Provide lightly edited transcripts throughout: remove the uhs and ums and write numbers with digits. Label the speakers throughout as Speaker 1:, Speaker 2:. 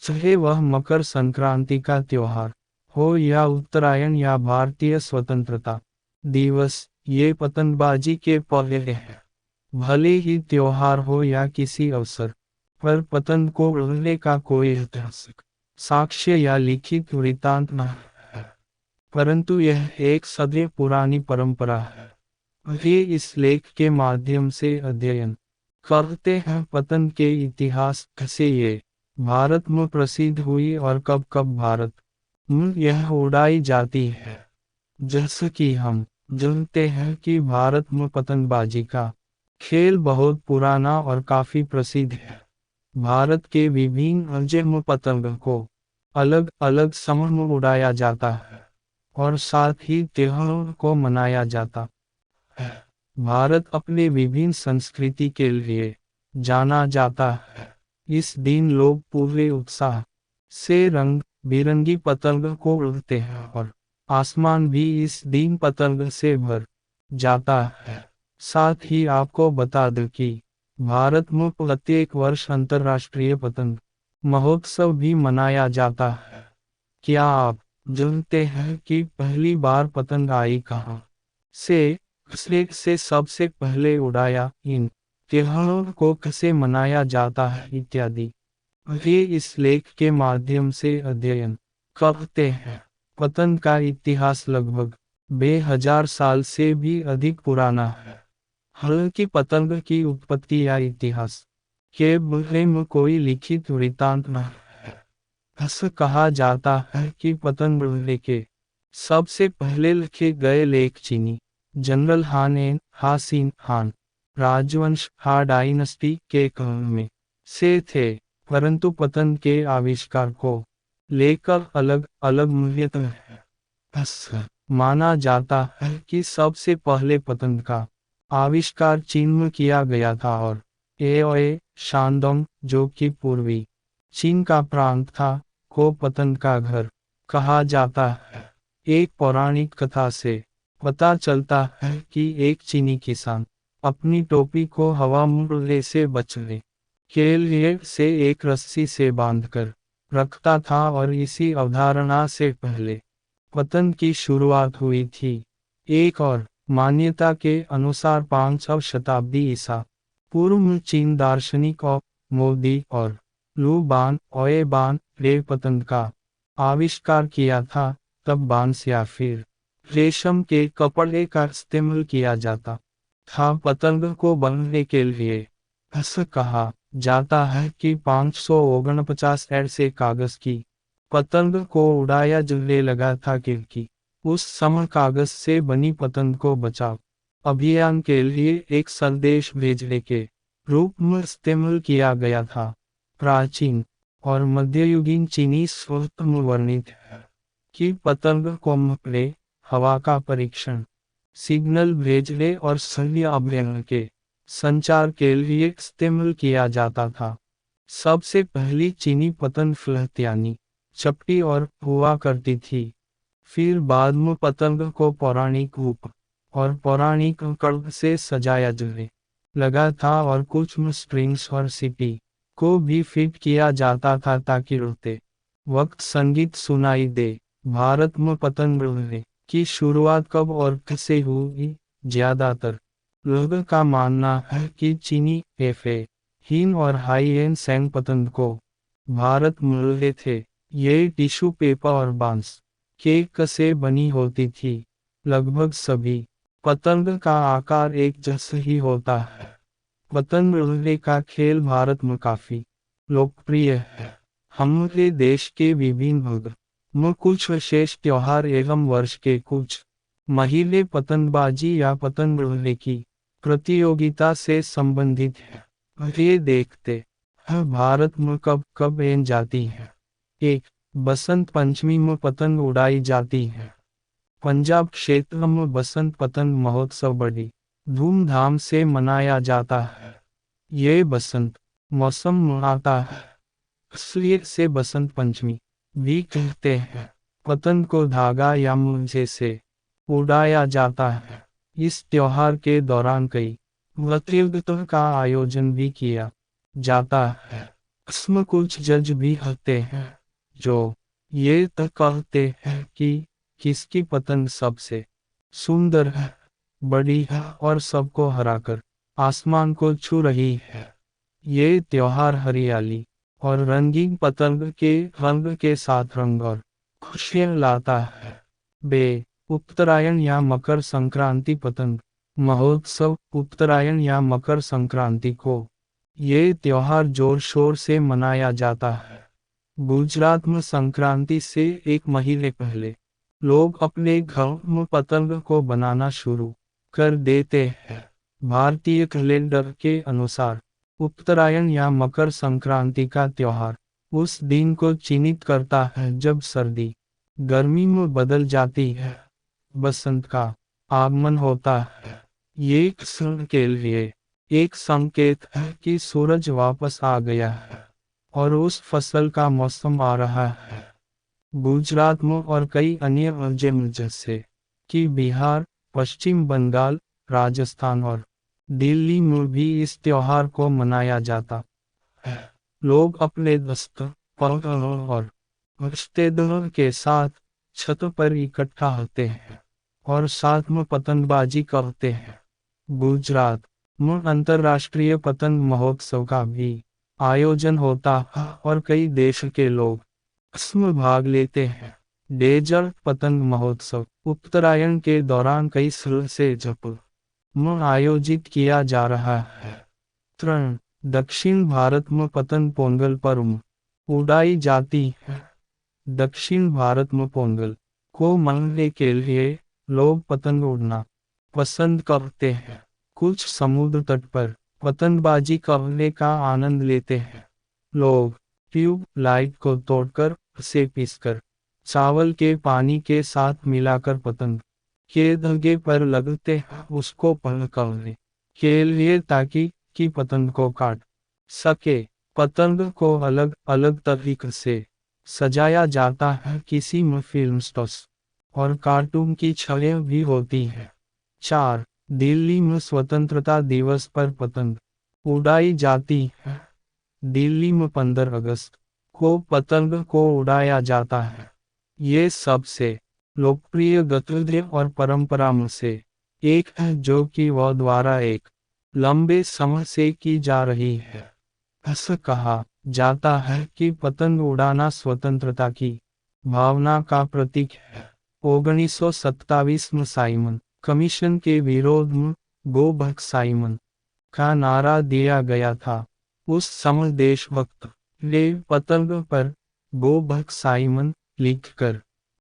Speaker 1: चाहे वह मकर संक्रांति का त्योहार हो या उत्तरायण या भारतीय स्वतंत्रता दिवस, ये पतंगबाजी के पहले हैं। भले ही त्योहार हो या किसी अवसर पर पतंग को उड़ने का कोई ऐतिहासिक साक्ष्य या लिखित वृत्तांत न है, परंतु यह एक सदी पुरानी परंपरा है। ये इस लेख के माध्यम से अध्ययन करते हैं पतंग के इतिहास, कैसे ये भारत में प्रसिद्ध हुई और कब कब भारत में यह उड़ाई जाती है। जैसे कि हम जानते हैं कि भारत में पतंगबाजी का खेल बहुत पुराना और काफी प्रसिद्ध है। भारत के विभिन्न राज्यों में पतंग को अलग अलग समय में उड़ाया जाता है और साथ ही त्योहारों को मनाया जाता है। भारत अपने विभिन्न संस्कृति के लिए जाना जाता है। इस दिन लोग पूरे उत्साह से रंग बिरंगी पतंग को उड़ाते हैं और आसमान भी इस दिन पतंग से भर जाता है। साथ ही आपको बता दूं कि भारत में प्रत्येक वर्ष अंतर्राष्ट्रीय पतंग महोत्सव भी मनाया जाता है। क्या आप जानते हैं कि पहली बार पतंग आई कहाँ से, किसने सबसे पहले उड़ाया, इन त्योहारों को कैसे मनाया जाता है इत्यादि ये इस लेख के माध्यम से अध्ययन करते हैं। पतंग का इतिहास लगभग 2000 साल से भी अधिक पुराना है। हालांकि पतंग की उत्पत्ति या इतिहास के बारे में कोई लिखित वृत्तांत न है। ऐसा कहा जाता है कि पतंग उड़ने के सबसे पहले लिखे गए लेख चीनी जनरल हासिन हान राजवंश हा डायनेस्टी के काल में से थे, परंतु पतंग के आविष्कार को लेकर अलग अलग मूल्यत है। ऐसा माना जाता है कि सबसे पहले पतंग का आविष्कार चीन में किया गया था और एओए शानडोंग, जो कि पूर्वी चीन का प्रांत था, को पतंग का घर कहा जाता है। एक पौराणिक कथा से पता चलता है कि एक चीनी किसान अपनी टोपी को हवा में उड़ने से बचने के लिए से एक रस्सी से बांधकर रखता था और इसी अवधारणा से पहले पतंग की शुरुआत हुई थी। एक और मान्यता के अनुसार 5वीं शताब्दी ईसा पूर्व में चीन दार्शनिक और मोदी और लू बान ओए बान ने पतंग का आविष्कार किया था। तब बांस या फिर रेशम के कपड़े का इस्तेमाल किया जाता था पतंग को बनने के लिए। ऐसा कहा जाता है कि 549 ऐसे कागज की पतंग को उड़ाया जाने लगा था क्योंकि उस समय कागज से बनी पतंग को बचाव अभियान के लिए एक संदेश भेजने के रूप में इस्तेमाल किया गया था। प्राचीन और मध्ययुगीन चीनी साहित्य में वर्णित है कि पतंग को मकड़े हवा का परीक्षण, सिग्नल भेजने और सैन्य अभियान के संचार के लिए इस्तेमाल किया जाता था। सबसे पहली चीनी पतंग फ्लैट यानी चपटी और हुआ करती थी। फिर बाद में पतंग को पौराणिक रूप और पौराणिक कड़ से सजाया जाने लगा था और कुछ में स्ट्रिंग्स और सीपी को भी फिट किया जाता था ताकि उड़ते वक्त संगीत सुनाई दे। भारत में पतंग उड़ने की शुरुआत कब और कैसे हुई? ज्यादातर लोगों का मानना है कि चीनी एफे हीन और हाई एंड सैंग पतंग को भारत में उड़े थे। ये टिश्यू पेपर और बांस केक से बनी होती थी। लगभग सभी पतंग का आकार एक जैसा ही होता है। पतंग उड़ने का खेल भारत में काफी लोकप्रिय है। हमारे देश के विभिन्न भाग में कुछ विशेष त्योहार एवं वर्ष के कुछ महीने पतंगबाजी या पतंग उड़ने की प्रतियोगिता से संबंधित है। ये देखते हैं भारत में कब कब एन जाती है। 1. बसंत पंचमी में पतंग उड़ाई जाती है। पंजाब क्षेत्र में बसंत पतंग महोत्सव बड़ी धूमधाम से मनाया जाता है। ये बसंत मौसम में आता है, इसलिए से बसंत पंचमी भी कहते हैं। पतंग को धागा या मूंजे से उड़ाया जाता है। इस त्योहार के दौरान कई प्रतियोगिताओं का आयोजन भी किया जाता है। इसमें कुछ जज भी होते हैं जो ये तक कहते हैं कि किसकी पतंग सबसे सुंदर है, बड़ी है और सबको हराकर आसमान को छू रही है। ये त्योहार हरियाली और रंगीन पतंग के रंग के साथ रंग और खुशियां लाता है। बे उत्तरायण या मकर संक्रांति पतंग महोत्सव उत्तरायण या मकर संक्रांति को ये त्योहार जोर शोर से मनाया जाता है। गुजरात में संक्रांति से एक महीने पहले लोग अपने घर में पतंग को बनाना शुरू कर देते हैं। भारतीय कैलेंडर के अनुसार उत्तरायण या मकर संक्रांति का त्योहार उस दिन को चिन्हित करता है जब सर्दी गर्मी में बदल जाती है, बसंत का आगमन होता है। ये किसान के लिए एक संकेत है कि सूरज वापस आ गया है और उस फसल का मौसम आ रहा है। गुजरात में और कई अन्य राज्यों में जैसे कि बिहार, पश्चिम बंगाल, राजस्थान और दिल्ली में भी इस त्योहार को मनाया जाता है। लोग अपने दोस्तों, परिवारों और रिश्तेदारों के साथ छत पर इकट्ठा होते हैं और साथ में पतंगबाजी करते हैं। गुजरात में अंतर्राष्ट्रीय पतंग महोत्सव का भी आयोजन होता है और कई देश के लोग इसमें भाग लेते हैं। डेजर्ट पतंग महोत्सव उत्तरायण के दौरान कई साल से जयपुर में आयोजित किया जा रहा है। 3. दक्षिण भारत में पतंग पोंगल पर्व उड़ाई जाती है। दक्षिण भारत में पोंगल को मनाने के लिए लोग पतंग उड़ना पसंद करते हैं। कुछ समुद्र तट पर पतंगबाजी करने का आनंद लेते हैं। लोग ट्यूब लाइट को तोड़कर उसे पीसकर चावल के पानी के साथ मिलाकर पतंग के धागे पर लगते हैं उसको पकड़ने के लिए ताकि कि पतंग को काट सके। पतंग को अलग अलग तरीके से सजाया जाता है, किसी में फिल्म स्टॉस और कार्टून की छवियां भी होती हैं। 4. दिल्ली में स्वतंत्रता दिवस पर पतंग उड़ाई जाती है। दिल्ली में 15 अगस्त को पतंग को उड़ाया जाता है। ये सबसे लोकप्रिय गतिविधि और परंपरा में से एक है जो कि वह द्वारा एक लंबे समय से की जा रही है। ऐसा कहा जाता है कि पतंग उड़ाना स्वतंत्रता की भावना का प्रतीक है। 1927 में साइमन कमीशन के विरोध में गो बैक साइमन का नारा दिया गया था। उस समय देशभक्त ने पतंग पर गो बैक साइमन लिखकर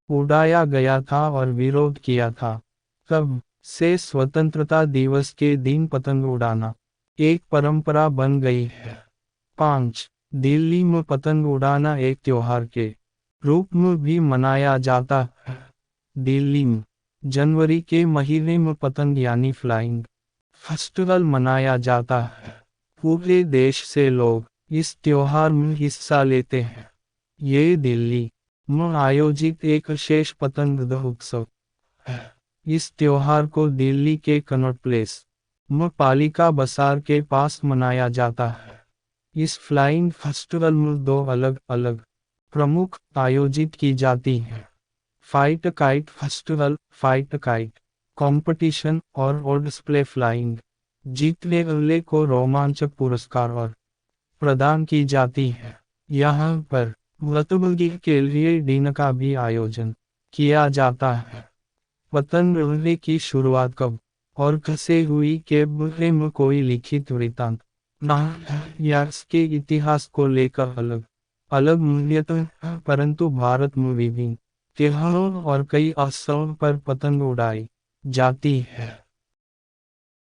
Speaker 1: उड़ाया गया था और विरोध किया था। तब से स्वतंत्रता दिवस के दिन पतंग उड़ाना एक परंपरा बन गई है। 5. दिल्ली में पतंग उड़ाना एक त्योहार के रूप में भी मनाया जाता है। दिल्ली में जनवरी के महीने में पतंग यानी फ्लाइंग फेस्टिवल मनाया जाता है। पूरे देश से लोग इस त्योहार में हिस्सा लेते हैं। ये दिल्ली में आयोजित एक विशेष पतंग उत्सव है। इस त्योहार को दिल्ली के कनॉट प्लेस में पालिका बाजार के पास मनाया जाता है। इस फ्लाइंग फेस्टिवल में 2 अलग अलग प्रमुख आयोजित की जाती हैं। Fight kite festival, fight kite competition और डिस्प्ले फ्लाइंग जीतने वाले को रोमांचक पुरस्कार और प्रदान की जाती है। यहाँ पर प्रतियोगी के लिए दिन का भी आयोजन किया जाता है। पतंग उड़ने की शुरुआत कब और कैसे हुई के बारे में कोई लिखित वृत्तांत न है या इसके इतिहास को लेकर अलग अलग मूल्य तो है, परंतु भारत में विभिन्न त्योहारों और कई अवसरों पर पतंग उड़ाई जाती है।